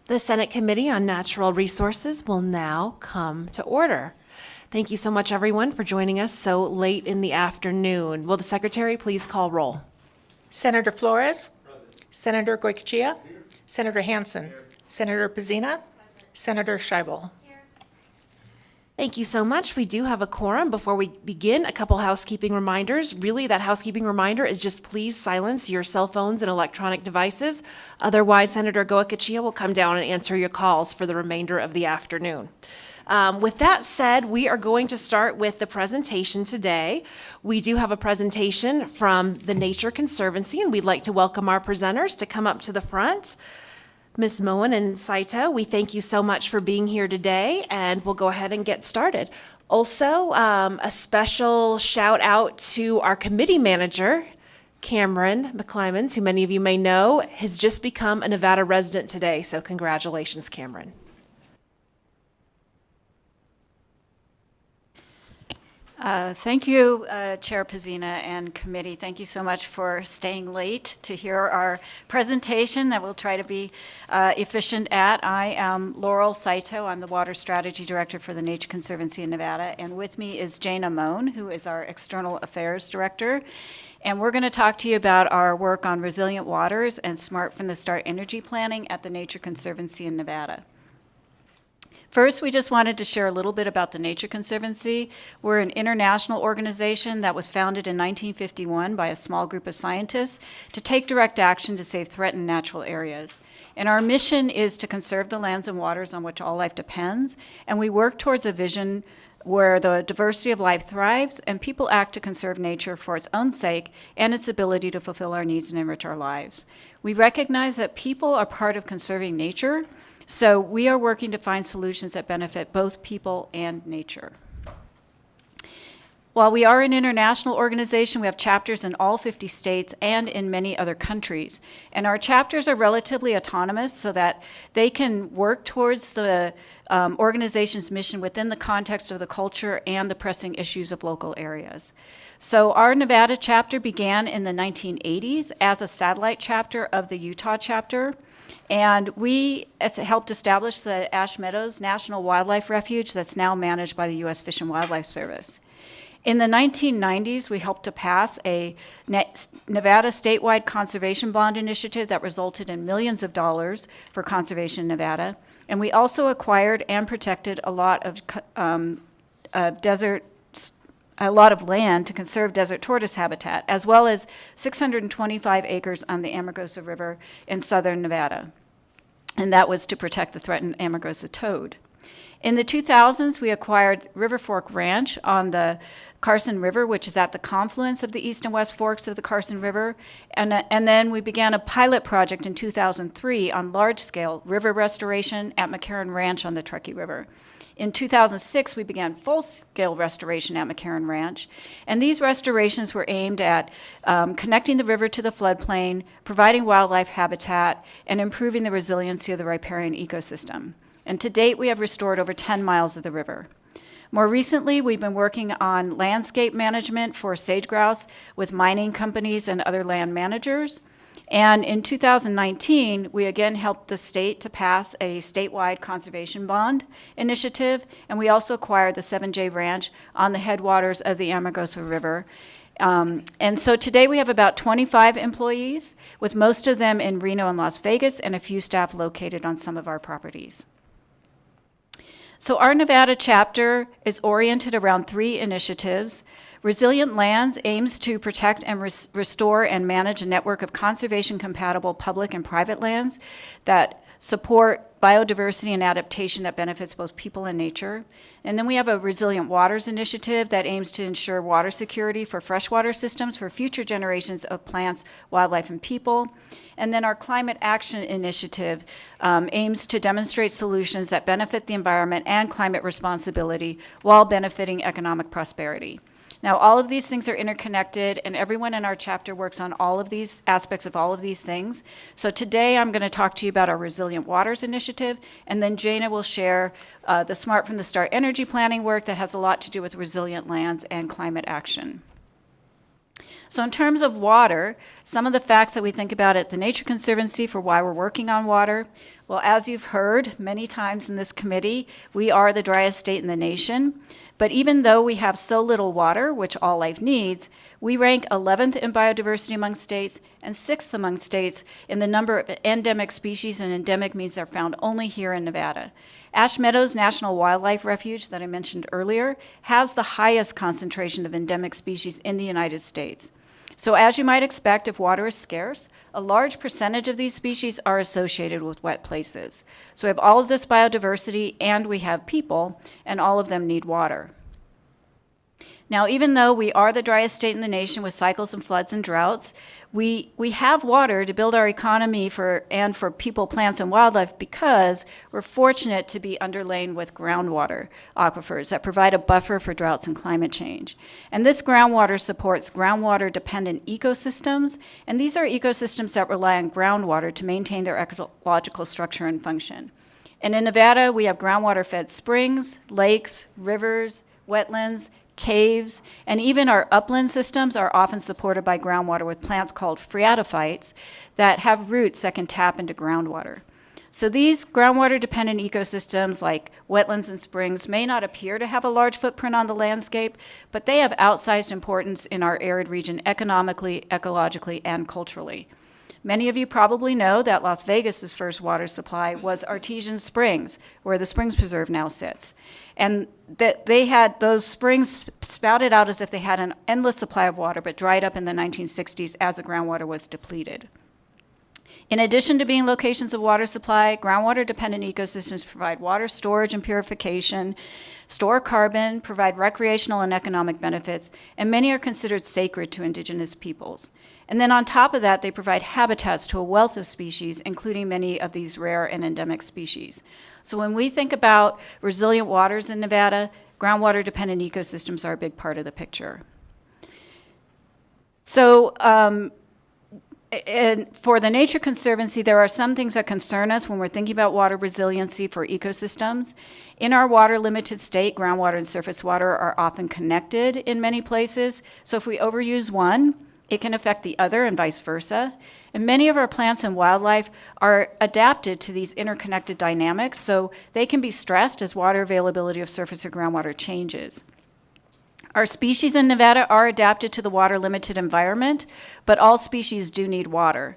The Senate Committee on Natural Resources will now come to order. Thank you so much, everyone, for joining us so late in the afternoon. Will the Secretary please call roll? Senator Flores. Present. Senator Goycochea. Senator Hansen. Senator Pizzina. Senator Scheibel. Thank you so much. We do have a quorum. Before we begin, a couple housekeeping reminders. Really, that housekeeping reminder is just please silence your cell phones and electronic devices. Otherwise, Senator Goycochea will come down and answer your calls for the remainder of the afternoon. With that said, we are going to start with the presentation today. We do have a presentation from the Nature Conservancy, and we'd like to welcome our presenters to come up to the front. Ms. Moen and Saito, we thank you so much for being here today, and we'll go ahead and get started. Also, a special shout out to our committee manager, Cameron McClymans, who many of you may know, has just become a Nevada resident today, so congratulations, Cameron. Thank you, Chair Pizzina and committee. Thank you so much for staying late to hear our presentation that we'll try to be efficient at. I am Laurel Saito. I'm the Water Strategy Director for the Nature Conservancy in Nevada. And with me is Jana Moen, who is our External Affairs Director. And we're going to talk to you about our work on resilient waters and smart from the start energy planning at the Nature Conservancy in Nevada. First, we just wanted to share a little bit about the Nature Conservancy. We're an international organization that was founded in 1951 by a small group of scientists to take direct action to save threatened natural areas. And our mission is to conserve the lands and waters on which all life depends, and we work towards a vision where the diversity of life thrives and people act to conserve nature for its own sake and its ability to fulfill our needs and enrich our lives. We recognize that people are part of conserving nature, so we are working to find solutions that benefit both people and nature. While we are an international organization, we have chapters in all 50 states and in many other countries. And our chapters are relatively autonomous so that they can work towards the organization's mission within the context of the culture and the pressing issues of local areas. So our Nevada chapter began in the 1980s as a satellite chapter of the Utah chapter. And we helped establish the Ash Meadows National Wildlife Refuge that's now managed by the U.S. Fish and Wildlife Service. In the 1990s, we helped to pass a Nevada statewide conservation bond initiative that resulted in millions of dollars for conservation in Nevada. And we also acquired and protected a lot of land to conserve desert tortoise habitat, as well as 625 acres on the Amargosa River in southern Nevada. And that was to protect the threatened Amargosa toad. In the 2000s, we acquired River Fork Ranch on the Carson River, which is at the confluence of the east and west forks of the Carson River. And then we began a pilot project in 2003 on large-scale river restoration at McCarran Ranch on the Truckee River. In 2006, we began full-scale restoration at McCarran Ranch, and these restorations were aimed at connecting the river to the floodplain, providing wildlife habitat, and improving the resiliency of the riparian ecosystem. And to date, we have restored over 10 miles of the river. More recently, we've been working on landscape management for sage grouse with mining companies and other land managers. And in 2019, we again helped the state to pass a statewide conservation bond initiative, and we also acquired the 7J Ranch on the headwaters of the Amargosa River. And so today we have about 25 employees, with most of them in Reno and Las Vegas, and a few staff located on some of our properties. So our Nevada chapter is oriented around 3 initiatives. Resilient Lands aims to protect and restore and manage a network of conservation-compatible public and private lands that support biodiversity and adaptation that benefits both people and nature. And then we have a Resilient Waters initiative that aims to ensure water security for freshwater systems for future generations of plants, wildlife, and people. And then our Climate Action Initiative aims to demonstrate solutions that benefit the environment and climate responsibility while benefiting economic prosperity. Now, all of these things are interconnected, and everyone in our chapter works on all of these aspects of all of these things. So today I'm going to talk to you about our Resilient Waters initiative, and then Jana will share the Smart from the Start energy planning work that has a lot to do with resilient lands and climate action. So in terms of water, some of the facts that we think about at the Nature Conservancy for why we're working on water. Well, as you've heard many times in this committee, we are the driest state in the nation. But even though we have so little water, which all life needs, we rank 11th in biodiversity among states and 6th among states in the number of endemic species, and endemic means they're found only here in Nevada. Ash Meadows National Wildlife Refuge that I mentioned earlier has the highest concentration of endemic species in the United States. So as you might expect, if water is scarce, a large percentage of these species are associated with wet places. So we have all of this biodiversity and we have people, and all of them need water. Now, even though we are the driest state in the nation with cycles and floods and droughts, we have water to build our economy and for people, plants, and wildlife because we're fortunate to be underlain with groundwater aquifers that provide a buffer for droughts and climate change. And this groundwater supports groundwater-dependent ecosystems, and these are ecosystems that rely on groundwater to maintain their ecological structure and function. And in Nevada, we have groundwater-fed springs, lakes, rivers, wetlands, caves, and even our upland systems are often supported by groundwater with plants called phreatophytes that have roots that can tap into groundwater. So these groundwater-dependent ecosystems like wetlands and springs may not appear to have a large footprint on the landscape, but they have outsized importance in our arid region economically, ecologically, and culturally. Many of you probably know that Las Vegas's first water supply was Artesian Springs, where the Springs Preserve now sits. And that they had those springs spouted out as if they had an endless supply of water, but dried up in the 1960s as the groundwater was depleted. In addition to being locations of water supply, groundwater-dependent ecosystems provide water storage and purification, store carbon, provide recreational and economic benefits, and many are considered sacred to indigenous peoples. And then on top of that, they provide habitats to a wealth of species, including many of these rare and endemic species. So when we think about resilient waters in Nevada, groundwater-dependent ecosystems are a big part of the picture. So and for the Nature Conservancy, there are some things that concern us when we're thinking about water resiliency for ecosystems. In our water-limited state, groundwater and surface water are often connected in many places. So if we overuse one, it can affect the other and vice versa. And many of our plants and wildlife are adapted to these interconnected dynamics, so they can be stressed as water availability of surface or groundwater changes. Our species in Nevada are adapted to the water-limited environment, but all species do need water.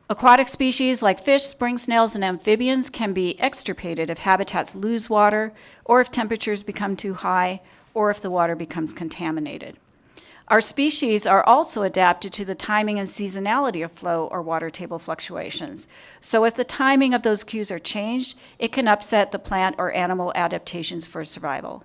Aquatic species like fish, spring snails, and amphibians can be extirpated if habitats lose water, or if temperatures become too high, or if the water becomes contaminated. Our species are also adapted to the timing and seasonality of flow or water table fluctuations. So if the timing of those cues are changed, it can upset the plant or animal adaptations for survival.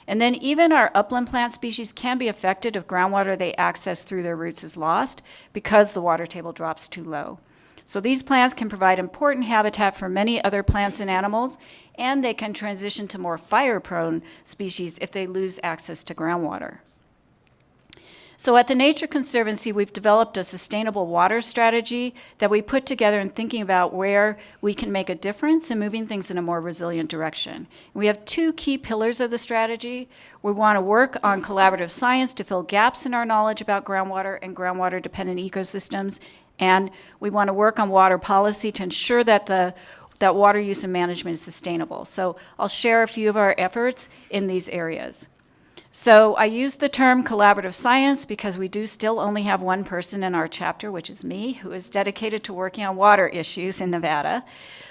And then even our upland plant species can be affected if groundwater they access through their roots is lost because the water table drops too low. So these plants can provide important habitat for many other plants and animals, and they can transition to more fire-prone species if they lose access to groundwater. So at the Nature Conservancy, we've developed a sustainable water strategy that we put together in thinking about where we can make a difference in moving things in a more resilient direction. We have two key pillars of the strategy. We want to work on collaborative science to fill gaps in our knowledge about groundwater and groundwater-dependent ecosystems, and we want to work on water policy to ensure that that water use and management is sustainable. So I'll share a few of our efforts in these areas. So I use the term collaborative science because we do still only have one person in our chapter, which is me, who is dedicated to working on water issues in Nevada.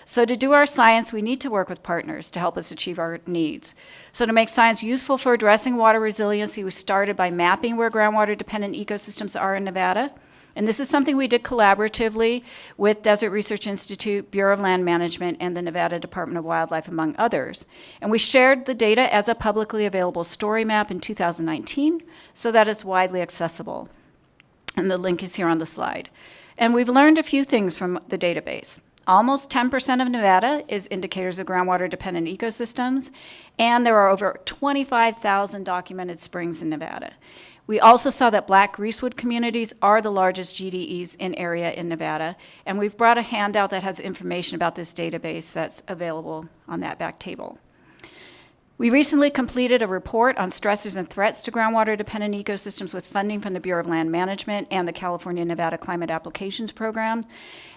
So to do our science, we need to work with partners to help us achieve our needs. So to make science useful for addressing water resiliency, we started by mapping where groundwater-dependent ecosystems are in Nevada. And this is something we did collaboratively with Desert Research Institute, Bureau of Land Management, and the Nevada Department of Wildlife, among others. And we shared the data as a publicly available story map in 2019 so that it's widely accessible. And the link is here on the slide. And we've learned a few things from the database. Almost 10% of Nevada is indicators of groundwater-dependent ecosystems, and there are over 25,000 documented springs in Nevada. We also saw that Black greasewood communities are the largest GDEs in area in Nevada, and we've brought a handout that has information about this database that's available on that back table. We recently completed a report on stressors and threats to groundwater-dependent ecosystems with funding from the Bureau of Land Management and the California-Nevada Climate Applications Program.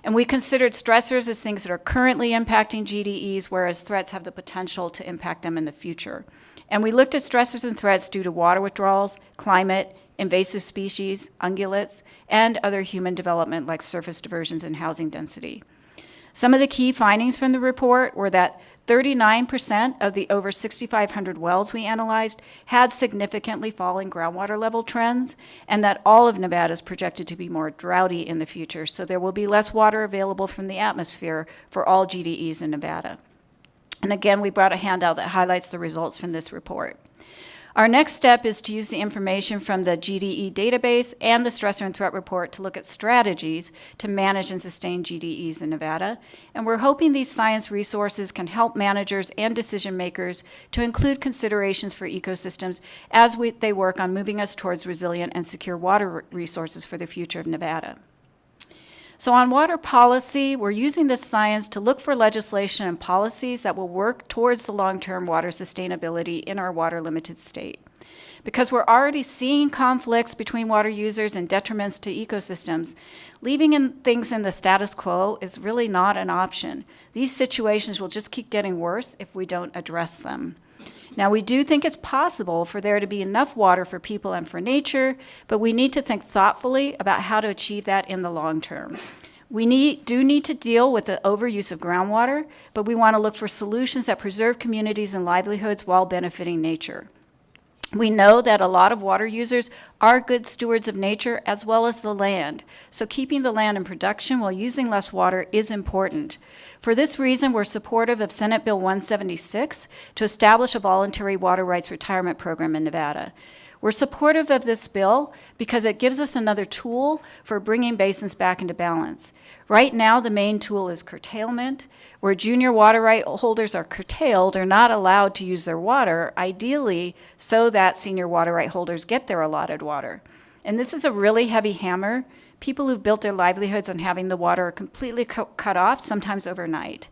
And we considered stressors as things that are currently impacting GDEs, whereas threats have the potential to impact them in the future. And we looked at stressors and threats due to water withdrawals, climate, invasive species, ungulates, and other human development like surface diversions and housing density. Some of the key findings from the report were that 39% of the over 6,500 wells we analyzed had significantly falling groundwater level trends, and that all of Nevada is projected to be more droughty in the future, so there will be less water available from the atmosphere for all GDEs in Nevada. And again, we brought a handout that highlights the results from this report. Our next step is to use the information from the GDE database and the stressor and threat report to look at strategies to manage and sustain GDEs in Nevada. And we're hoping these science resources can help managers and decision makers to include considerations for ecosystems as they work on moving us towards resilient and secure water resources for the future of Nevada. So on water policy, we're using this science to look for legislation and policies that will work towards the long-term water sustainability in our water-limited state. Because we're already seeing conflicts between water users and detriments to ecosystems, leaving things in the status quo is really not an option. These situations will just keep getting worse if we don't address them. Now, we do think it's possible for there to be enough water for people and for nature, but we need to think thoughtfully about how to achieve that in the long term. We do need to deal with the overuse of groundwater, but we want to look for solutions that preserve communities and livelihoods while benefiting nature. We know that a lot of water users are good stewards of nature as well as the land, so keeping the land in production while using less water is important. For this reason, we're supportive of Senate Bill 176 to establish a voluntary water rights retirement program in Nevada. We're supportive of this bill because it gives us another tool for bringing basins back into balance. Right now, the main tool is curtailment, where junior water right holders are curtailed or not allowed to use their water, ideally so that senior water right holders get their allotted water. And this is a really heavy hammer. People who've built their livelihoods on having the water completely cut off, sometimes overnight.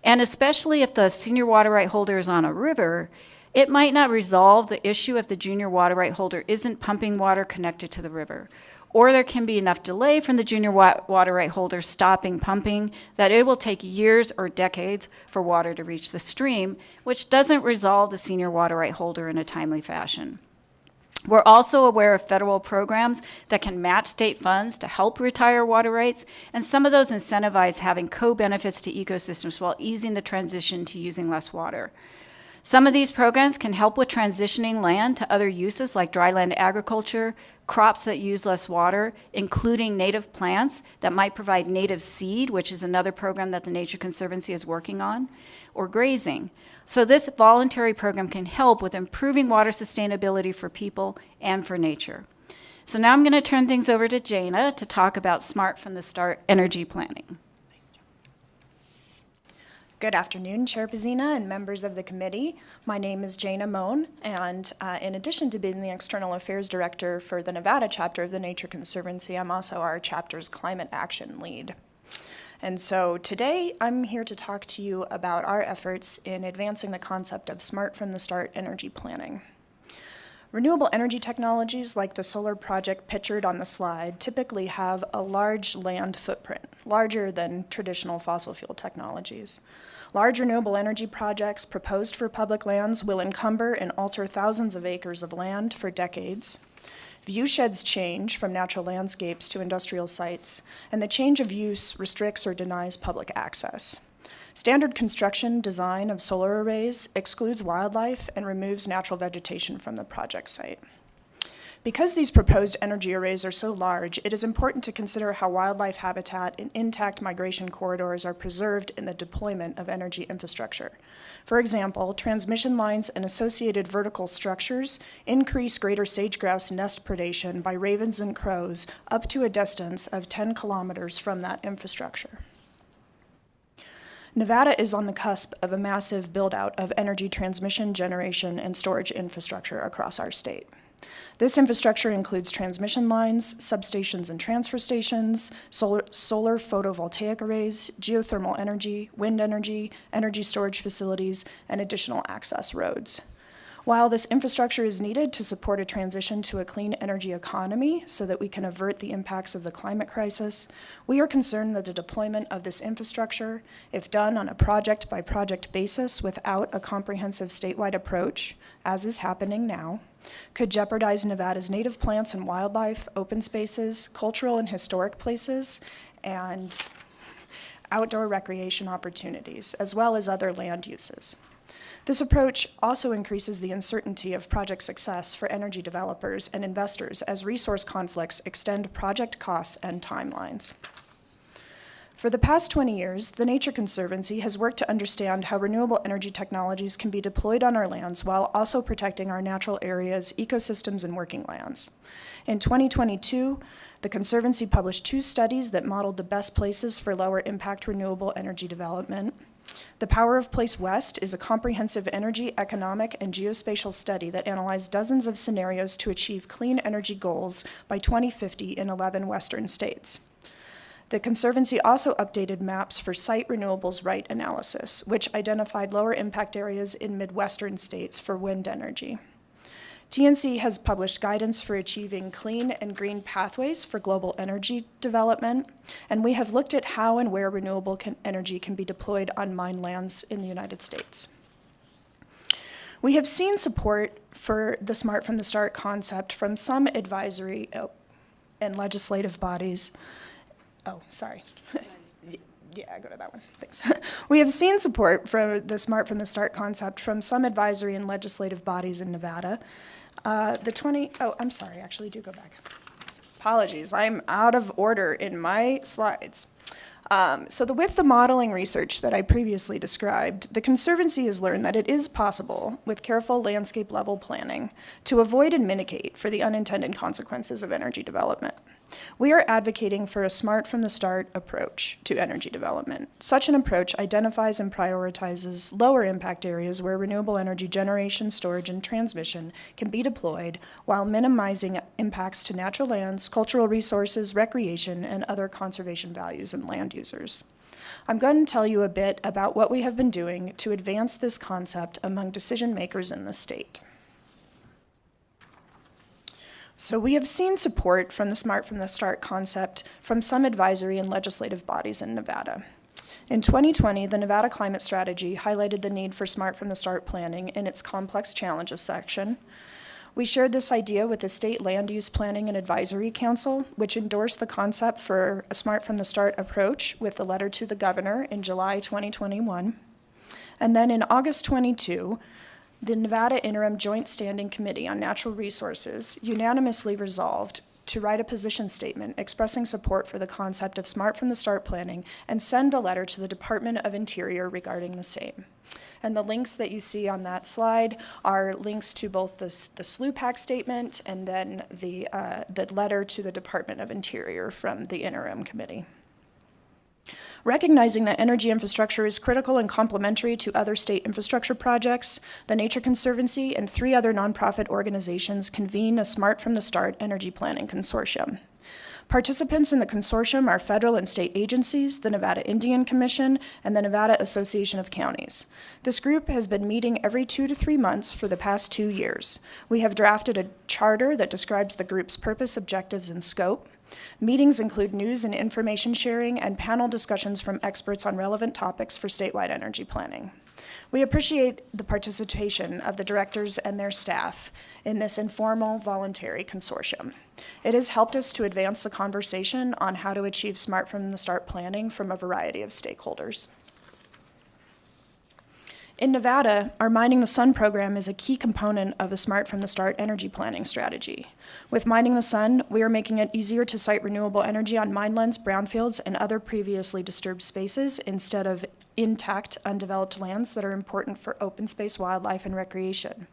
And especially if the senior water right holder is on a river, it might not resolve the issue if the junior water right holder isn't pumping water connected to the river. Or there can be enough delay from the junior water right holder stopping pumping that it will take years or decades for water to reach the stream, which doesn't resolve the senior water right holder in a timely fashion. We're also aware of federal programs that can match state funds to help retire water rights, and some of those incentivize having co-benefits to ecosystems while easing the transition to using less water. Some of these programs can help with transitioning land to other uses like dryland agriculture, crops that use less water, including native plants that might provide native seed, which is another program that the Nature Conservancy is working on, or grazing. So this voluntary program can help with improving water sustainability for people and for nature. So now I'm going to turn things over to Jana to talk about Smart from the Start energy planning. Good afternoon, Chair Pizzina and members of the committee. My name is Jana Moan, and in addition to being the External Affairs Director for the Nevada chapter of the Nature Conservancy, I'm also our chapter's climate action lead. And so today, I'm here to talk to you about our efforts in advancing the concept of Smart from the Start energy planning. Renewable energy technologies like the solar project pictured on the slide typically have a large land footprint, larger than traditional fossil fuel technologies. Large renewable energy projects proposed for public lands will encumber and alter thousands of acres of land for decades. Viewsheds change from natural landscapes to industrial sites, and the change of use restricts or denies public access. Standard construction design of solar arrays excludes wildlife and removes natural vegetation from the project site. Because these proposed energy arrays are so large, it is important to consider how wildlife habitat and intact migration corridors are preserved in the deployment of energy infrastructure. For example, transmission lines and associated vertical structures increase greater sage-grouse nest predation by ravens and crows up to a distance of 10 kilometers from that infrastructure. Nevada is on the cusp of a massive build-out of energy transmission, generation, and storage infrastructure across our state. This infrastructure includes transmission lines, substations and transfer stations, solar photovoltaic arrays, geothermal energy, wind energy, energy storage facilities, and additional access roads. While this infrastructure is needed to support a transition to a clean energy economy so that we can avert the impacts of the climate crisis, we are concerned that the deployment of this infrastructure, if done on a project-by-project basis without a comprehensive statewide approach, as is happening now, could jeopardize Nevada's native plants and wildlife, open spaces, cultural and historic places, and outdoor recreation opportunities, as well as other land uses. This approach also increases the uncertainty of project success for energy developers and investors as resource conflicts extend project costs and timelines. For the past 20 years, the Nature Conservancy has worked to understand how renewable energy technologies can be deployed on our lands while also protecting our natural areas, ecosystems, and working lands. In 2022, the Conservancy published 2 studies that modeled the best places for lower impact renewable energy development. The Power of Place West is a comprehensive energy, economic, and geospatial study that analyzed dozens of scenarios to achieve clean energy goals by 2050 in 11 Western states. The Conservancy also updated maps for site renewables right analysis, which identified lower impact areas in Midwestern states for wind energy. TNC has published guidance for achieving clean and green pathways for global energy development, and we have looked at how and where renewable energy can be deployed on mine lands in the United States. We have seen support for the Smart from the Start concept from some advisory and legislative bodies. Oh, sorry. Yeah, go to that one. Thanks. We have seen support for the Smart from the Start concept from some advisory and legislative bodies in Nevada. I'm sorry, actually do go back. Apologies, I'm out of order in my slides. With the modeling research that I previously described, the Conservancy has learned that it is possible, with careful landscape level planning, to avoid and mitigate for the unintended consequences of energy development. We are advocating for a Smart from the Start approach to energy development. Such an approach identifies and prioritizes lower impact areas where renewable energy generation, storage, and transmission can be deployed while minimizing impacts to natural lands, cultural resources, recreation, and other conservation values and land users. I'm going to tell you a bit about what we have been doing to advance this concept among decision makers in the state. So we have seen support from the Smart from the Start concept from some advisory and legislative bodies in Nevada. In 2020, the Nevada Climate Strategy highlighted the need for Smart from the Start planning in its Complex Challenges section. We shared this idea with the State Land Use Planning and Advisory Council, which endorsed the concept for a Smart from the Start approach with a letter to the governor in July 2021. And then in August 22, the Nevada Interim Joint Standing Committee on Natural Resources unanimously resolved to write a position statement expressing support for the concept of Smart from the Start planning and send a letter to the Department of Interior regarding the same. And the links that you see on that slide are links to both the SLUPAC statement and then the letter to the Department of Interior from the Interim Committee. Recognizing that energy infrastructure is critical and complementary to other state infrastructure projects, the Nature Conservancy and 3 other nonprofit organizations convene a Smart from the Start Energy Planning Consortium. Participants in the consortium are federal and state agencies, the Nevada Indian Commission, and the Nevada Association of Counties. This group has been meeting every 2 to 3 months for the past 2 years. We have drafted a charter that describes the group's purpose, objectives, and scope. Meetings include news and information sharing and panel discussions from experts on relevant topics for statewide energy planning. We appreciate the participation of the directors and their staff in this informal, voluntary consortium. It has helped us to advance the conversation on how to achieve Smart from the Start planning from a variety of stakeholders. In Nevada, our Mining the Sun program is a key component of the Smart from the Start energy planning strategy. With Mining the Sun, we are making it easier to site renewable energy on minelands, brownfields, and other previously disturbed spaces instead of intact, undeveloped lands that are important for open space, wildlife, and recreation.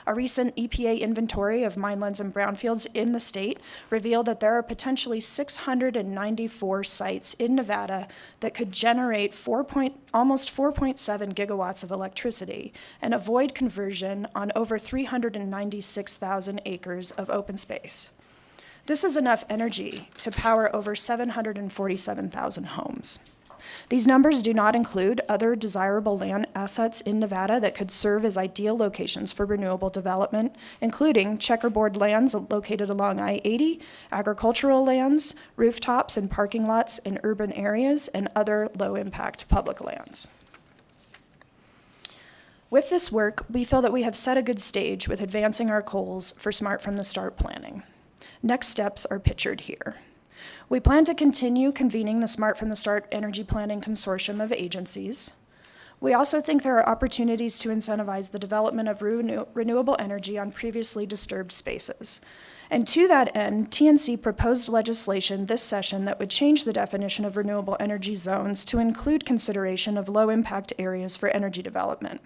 A recent EPA inventory of minelands and brownfields in the state revealed that there are potentially 694 sites in Nevada that could generate almost 4.7 gigawatts of electricity and avoid conversion on over 396,000 acres of open space. This is enough energy to power over 747,000 homes. These numbers do not include other desirable land assets in Nevada that could serve as ideal locations for renewable development, including checkerboard lands located along I-80, agricultural lands, rooftops and parking lots in urban areas, and other low-impact public lands. With this work, we feel that we have set a good stage with advancing our goals for Smart from the Start planning. Next steps are pictured here. We plan to continue convening the Smart from the Start Energy Planning Consortium of agencies. We also think there are opportunities to incentivize the development of renewable energy on previously disturbed spaces. And to that end, TNC proposed legislation this session that would change the definition of renewable energy zones to include consideration of low-impact areas for energy development.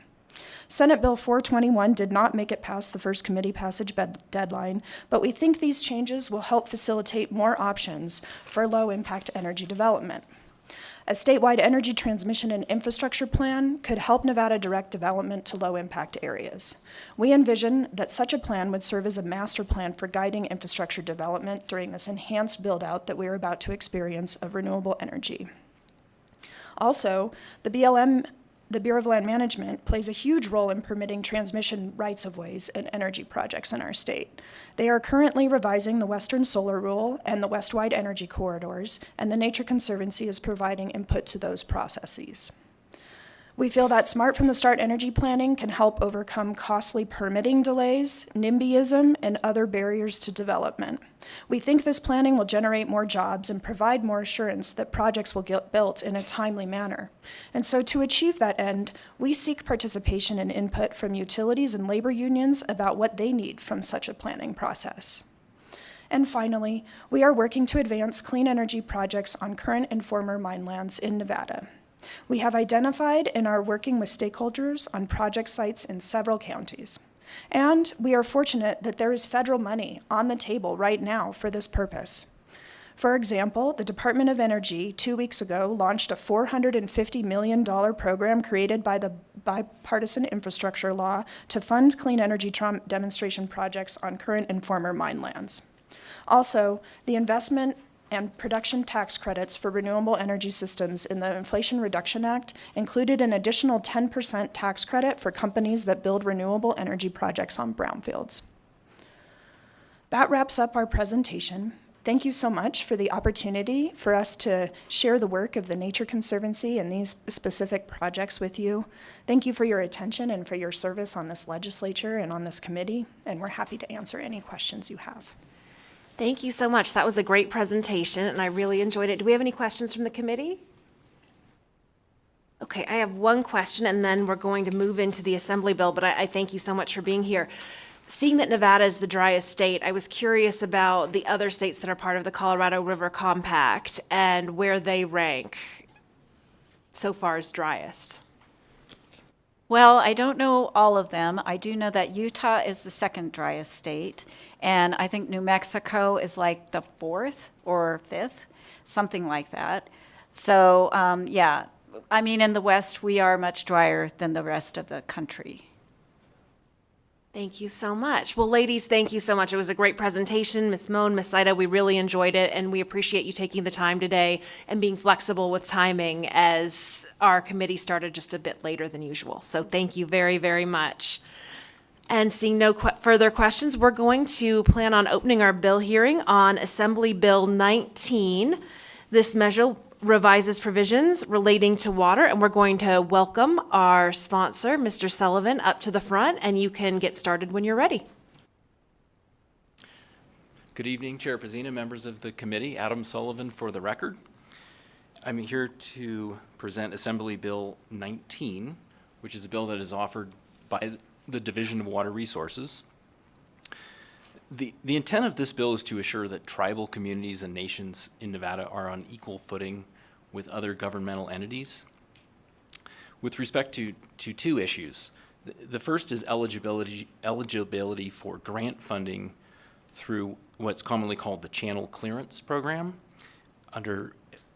Senate Bill 421 did not make it past the first committee passage deadline, but we think these changes will help facilitate more options for low-impact energy development. A statewide energy transmission and infrastructure plan could help Nevada direct development to low-impact areas. We envision that such a plan would serve as a master plan for guiding infrastructure development during this enhanced build-out that we are about to experience of renewable energy. Also, the Bureau of Land Management plays a huge role in permitting transmission rights-of-ways and energy projects in our state. They are currently revising the Western Solar Rule and the West-wide energy corridors, and the Nature Conservancy is providing input to those processes. We feel that Smart from the Start energy planning can help overcome costly permitting delays, NIMBYism, and other barriers to development. We think this planning will generate more jobs and provide more assurance that projects will get built in a timely manner. And so to achieve that end, we seek participation and input from utilities and labor unions about what they need from such a planning process. And finally, we are working to advance clean energy projects on current and former mine lands in Nevada. We have identified and are working with stakeholders on project sites in several counties. And we are fortunate that there is federal money on the table right now for this purpose. For example, the Department of Energy 2 weeks ago launched a $450 million program created by the Bipartisan Infrastructure Law to fund clean energy demonstration projects on current and former mine lands. Also, the investment and production tax credits for renewable energy systems in the Inflation Reduction Act included an additional 10% tax credit for companies that build renewable energy projects on brownfields. That wraps up our presentation. Thank you so much for the opportunity for us to share the work of the Nature Conservancy and these specific projects with you. Thank you for your attention and for your service on this legislature and on this committee, and we're happy to answer any questions you have. Thank you so much. That was a great presentation, and I really enjoyed it. Do we have any questions from the committee? Okay, I have one question, and then we're going to move into the Assembly bill, but I thank you so much for being here. Seeing that Nevada is the driest state, I was curious about the other states that are part of the Colorado River Compact and where they rank so far as driest. Well, I don't know all of them. I do know that Utah is the second driest state, and I think New Mexico is like the fourth or fifth, something like that. So, yeah, I mean, in the West, we are much drier than the rest of the country. Thank you so much. Well, ladies, thank you so much. It was a great presentation. Ms. Moan, Ms. Saida, we really enjoyed it, and we appreciate you taking the time today and being flexible with timing as our committee started just a bit later than usual. So thank you very, very much. And seeing no further questions, we're going to plan on opening our bill hearing on Assembly Bill 19. This measure revises provisions relating to water, and we're going to welcome our sponsor, Mr. Sullivan, up to the front, and you can get started when you're ready. Good evening, Chair Pazina, members of the committee. Adam Sullivan for the record. I'm here to present Assembly Bill 19, which is a bill that is offered by the Division of Water Resources. The intent of this bill is to assure that tribal communities and nations in Nevada are on equal footing with other governmental entities. With respect to two issues, The first is eligibility for grant funding through what's commonly called the Channel Clearance Program under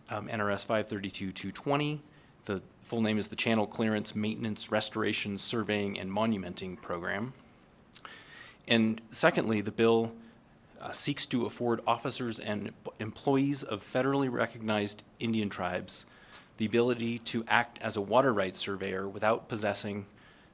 NRS 532-220. The full name is the Channel Clearance Maintenance, Restoration, Surveying, and Monumenting Program. And secondly, the bill seeks to afford officers and employees of federally recognized Indian tribes the ability to act as a water rights surveyor without possessing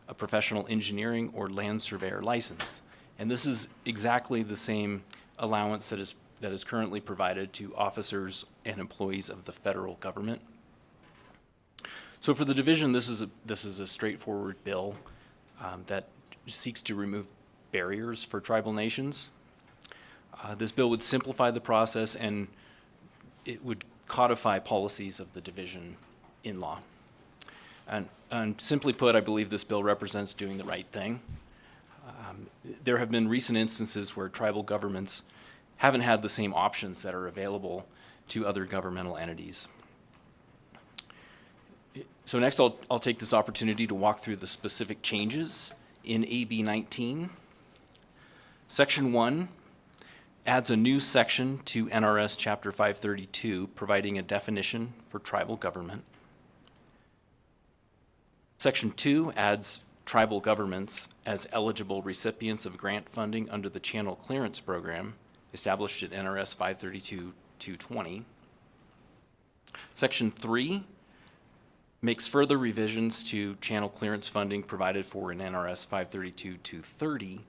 a professional engineering or land surveyor license. And this is exactly the same allowance that is currently provided to officers and employees of the federal government. So for the division, this is a straightforward bill that seeks to remove barriers for tribal nations. This bill would simplify the process, and it would codify policies of the division in law. And simply put, I believe this bill represents doing the right thing. There have been recent instances where tribal governments haven't had the same options that are available to other governmental entities. So next, I'll take this opportunity to walk through the specific changes in AB 19. Section 1 adds a new section to NRS Chapter 532, providing a definition for tribal government. Section 2 adds tribal governments as eligible recipients of grant funding under the Channel Clearance Program, established at NRS 532-220. Section 3 makes further revisions to channel clearance funding provided for in NRS 532-230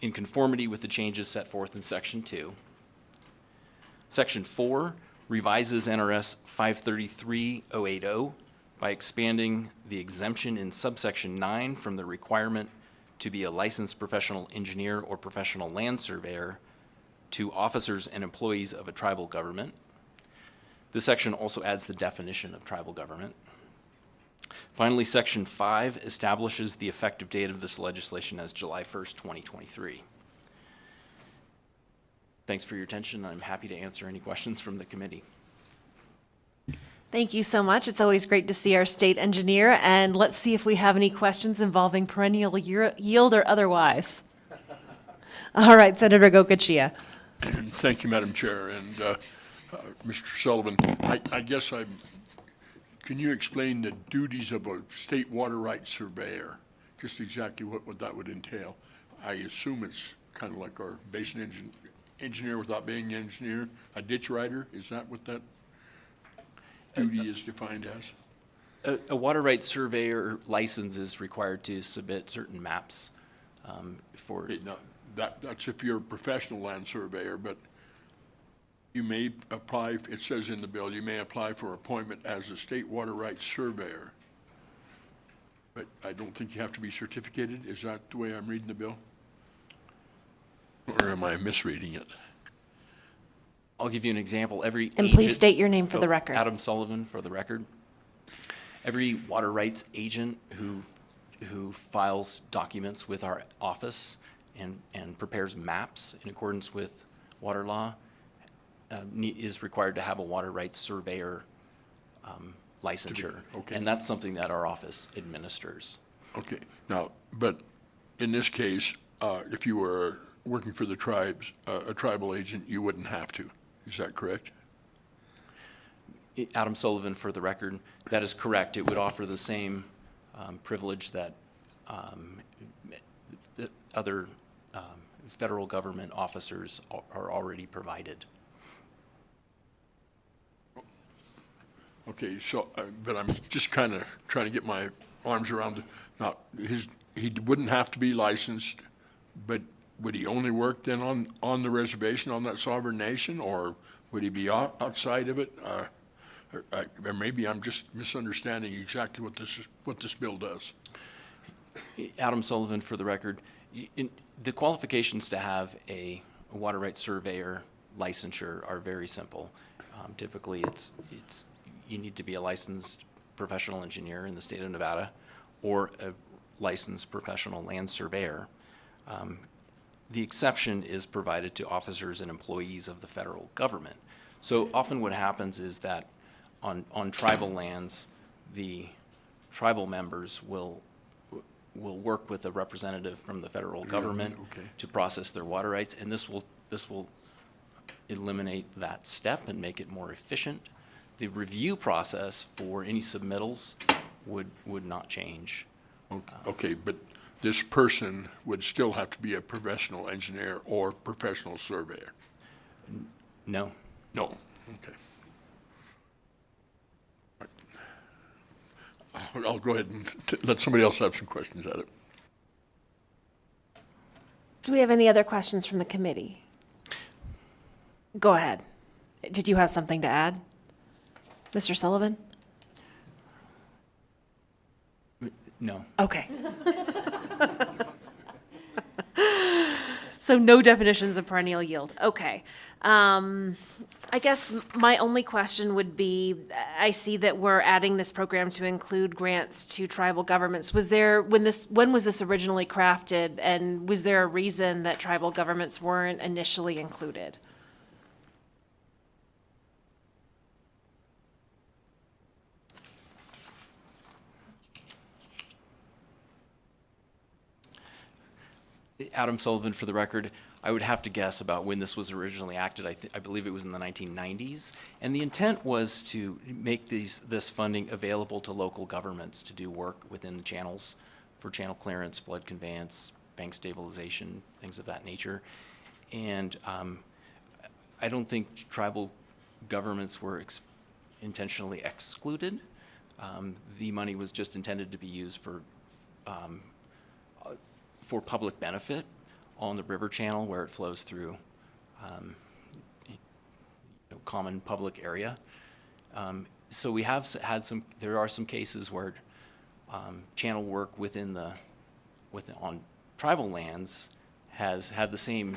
in conformity with the changes set forth in Section 2. Section 4 revises NRS 533-080 by expanding the exemption in subsection 9 from the requirement to be a licensed professional engineer or professional land surveyor to officers and employees of a tribal government. This section also adds the definition of tribal government. Finally, Section 5 establishes the effective date of this legislation as July 1st, 2023. Thanks for your attention. I'm happy to answer any questions from the committee. Thank you so much. It's always great to see our state engineer, and let's see if we have any questions involving perennial yield or otherwise. All right, Senator Gokachia. Thank you, Madam Chair. And Mr. Sullivan, I guess can you explain the duties of a state water rights surveyor? Just exactly what that would entail. I assume it's kind of like our basin engineer without being an engineer, a ditch rider. Is that what that duty is defined as? A water rights surveyor license is required to submit certain maps for. Now, that's if you're a professional land surveyor, but you may apply, it says in the bill, you may apply for appointment as a state water rights surveyor. But I don't think you have to be certificated. Is that the way I'm reading the bill? Or am I misreading it? I'll give you an example. Every And agent, please state your name for the record. Adam Sullivan for the record. Every water rights agent who files documents with our office and prepares maps in accordance with water law is required to have a water rights surveyor licensure. Okay. And that's something that our office administers. Okay. Now, but in this case, if you were working for the tribes, a tribal agent, you wouldn't have to. Is that correct? Adam Sullivan for the record. That is correct. It would offer the same privilege that other federal government officers are already provided. Okay, so, but I'm just kind of trying to get my arms around it. Now, he wouldn't have to be licensed, but would he only work then on the reservation on that sovereign nation, or would he be outside of it? Or maybe I'm just misunderstanding exactly what this bill does. Adam Sullivan for the record. The qualifications to have a water rights surveyor licensure are very simple. Typically, you need to be a licensed professional engineer in the state of Nevada or a licensed professional land surveyor. The exception is provided to officers and employees of the federal government. So often what happens is that on tribal lands, the tribal members will will work with a representative from the federal government okay. to process their water rights, and this will eliminate that step and make it more efficient. The review process for any submittals would not change. Okay, but this person would still have to be a professional engineer or professional surveyor? No. No, okay. I'll go ahead and let somebody else have some questions at it. Do we have any other questions from the committee? Go ahead. Did you have something to add? Mr. Sullivan? No. Okay. So no definitions of perennial yield. Okay. I guess my only question would be, I see that we're adding this program to include grants to tribal governments. When was this originally crafted, and was there a reason that tribal governments weren't initially included? Adam Sullivan, for the record. I would have to guess about when this was originally acted. I believe it was in the 1990s. And the intent was to make this funding available to local governments to do work within the channels for channel clearance, flood conveyance, bank stabilization, things of that nature. And I don't think tribal governments were intentionally excluded. The money was just intended to be used for public benefit on the river channel where it flows through common public area. So we have had there are some cases where channel work on tribal lands has had the same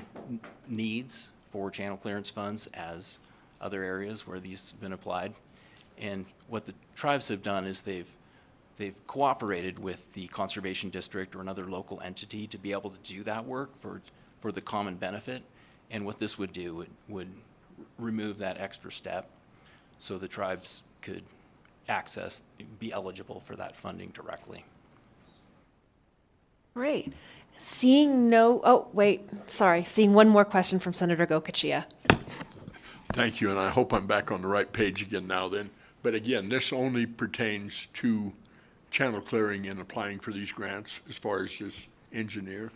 needs for channel clearance funds as other areas where these have been applied. And what the tribes have done is they've cooperated with the conservation district or another local entity to be able to do that work for the common benefit. And what this would do would remove that extra step so the tribes could be eligible for that funding directly. Great. Seeing one more question from Senator Gokachia. Thank you, and I hope I'm back on the right page again now then. But again, this only pertains to channel clearing and applying for these grants as far as this engineer.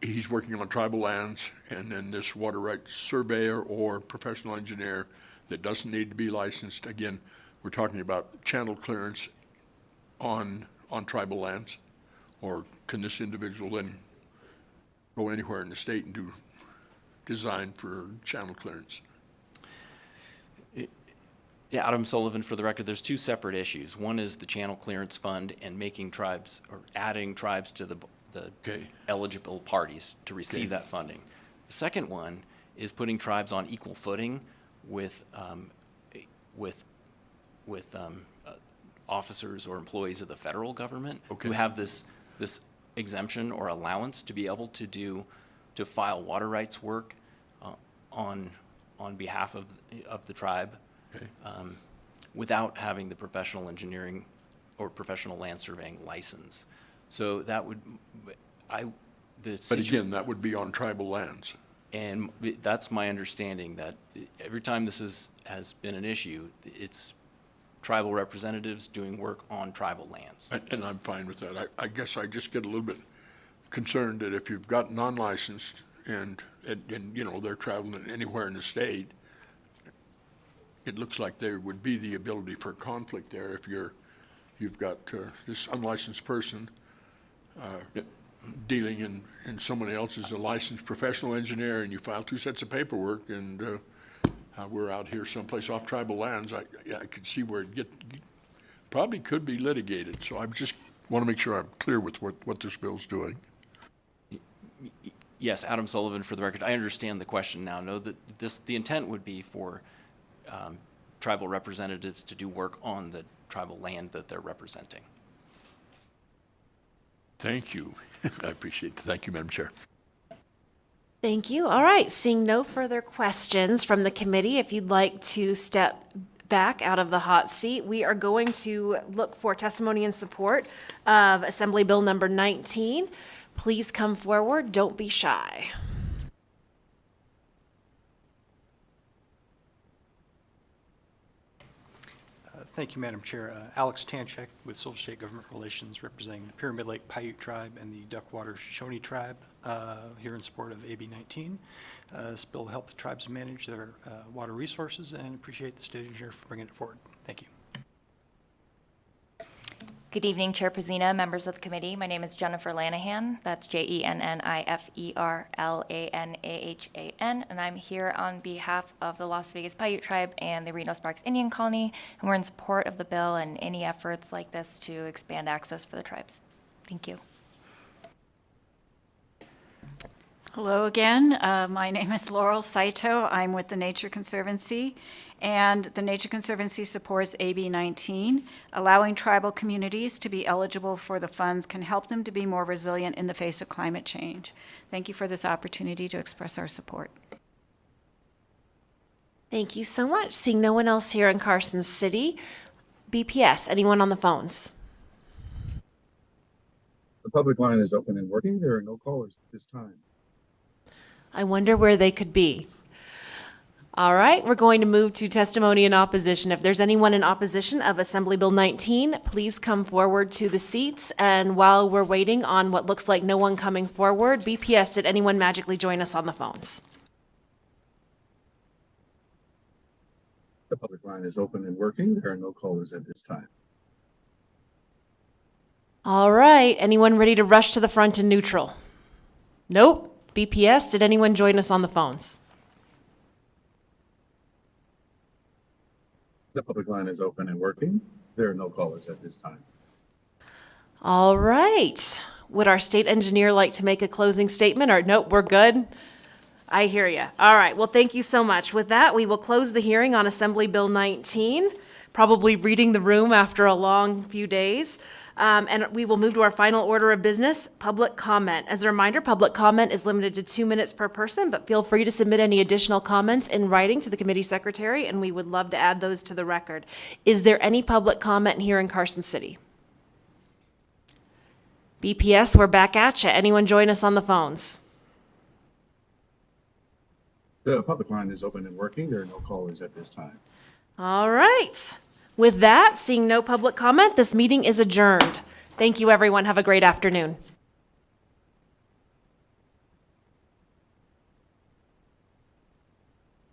He's working on tribal lands, and then this water rights surveyor or professional engineer that doesn't need to be licensed. Again, we're talking about channel clearance on tribal lands, or can this individual then go anywhere in the state and do design for channel clearance? Yeah, Adam Sullivan, for the record, there's two separate issues. One is the channel clearance fund and making tribes or adding tribes to the eligible parties to receive that funding. The second one is putting tribes on equal footing with officers or employees of the federal government who have this exemption or allowance to be able to file water rights work on behalf of the tribe. Without having the professional engineering or professional land surveying license. So that would, But again, that would be on tribal lands. And that's my understanding, that every time this has been an issue, it's tribal representatives doing work on tribal lands. And I'm fine with that. I guess I just get a little bit concerned that if you've got non-licensed and they're traveling anywhere in the state, it looks like there would be the ability for conflict there if you've got this unlicensed person dealing in someone else as a licensed professional engineer, and you file two sets of paperwork, and we're out here someplace off tribal lands. I could see where it probably could be litigated. So I just want to make sure I'm clear with what this bill's doing. Yes, Adam Sullivan, for the record, I understand the question now. Know that the intent would be for tribal representatives to do work on the tribal land that they're representing. Thank you. I appreciate it. Thank you, Madam Chair. Thank you. All right, seeing no further questions from the committee, if you'd like to step back out of the hot seat. We are going to look for testimony in support of Assembly Bill number 19. Please come forward. Don't be shy. Thank you, Madam Chair. Alex Tanchek with Silver State Government Relations, representing the Pyramid Lake Paiute Tribe and the Duckwater Shoshone Tribe, here in support of AB 19. This bill will help the tribes manage their water resources, and appreciate the state engineer for bringing it forward. Thank you. Good evening, Chair Pazina, members of the committee. My name is Jennifer Lanahan. That's Jenniferlanahan, and I'm here on behalf of the Las Vegas Paiute Tribe and the Reno Sparks Indian Colony, and we're in support of the bill and any efforts like this to expand access for the tribes. Thank you. Hello again. My name is Laurel Saito. I'm with the Nature Conservancy, and the Nature Conservancy supports AB 19. Allowing tribal communities to be eligible for the funds can help them to be more resilient in the face of climate change. Thank you for this opportunity to express our support. Thank you so much. Seeing no one else here in Carson City, BPS, anyone on the phones? The public line is open and working. There are no callers at this time. I wonder where they could be. All right, we're going to move to testimony in opposition. If there's anyone in opposition of Assembly Bill 19, please come forward to the seats. And while we're waiting on what looks like no one coming forward, BPS, did anyone magically join us on the phones? The public line is open and working. There are no callers at this time. All right, anyone ready to rush to the front in neutral? Nope. BPS, did anyone join us on the phones? The public line is open and working. There are no callers at this time. All right. Would our state engineer like to make a closing statement, or nope, we're good? I hear you. All right, well, thank you so much. With that, we will close the hearing on Assembly Bill 19, probably reading the room after a long few days. And we will move to our final order of business, public comment. As a reminder, public comment is limited to 2 minutes per person, but feel free to submit any additional comments in writing to the committee secretary, and we would love to add those to the record. Is there any public comment here in Carson City? BPS, we're back at you. Anyone join us on the phones? The public line is open and working. There are no callers at this time. All right. With that, seeing no public comment, this meeting is adjourned. Thank you, everyone. Have a great afternoon.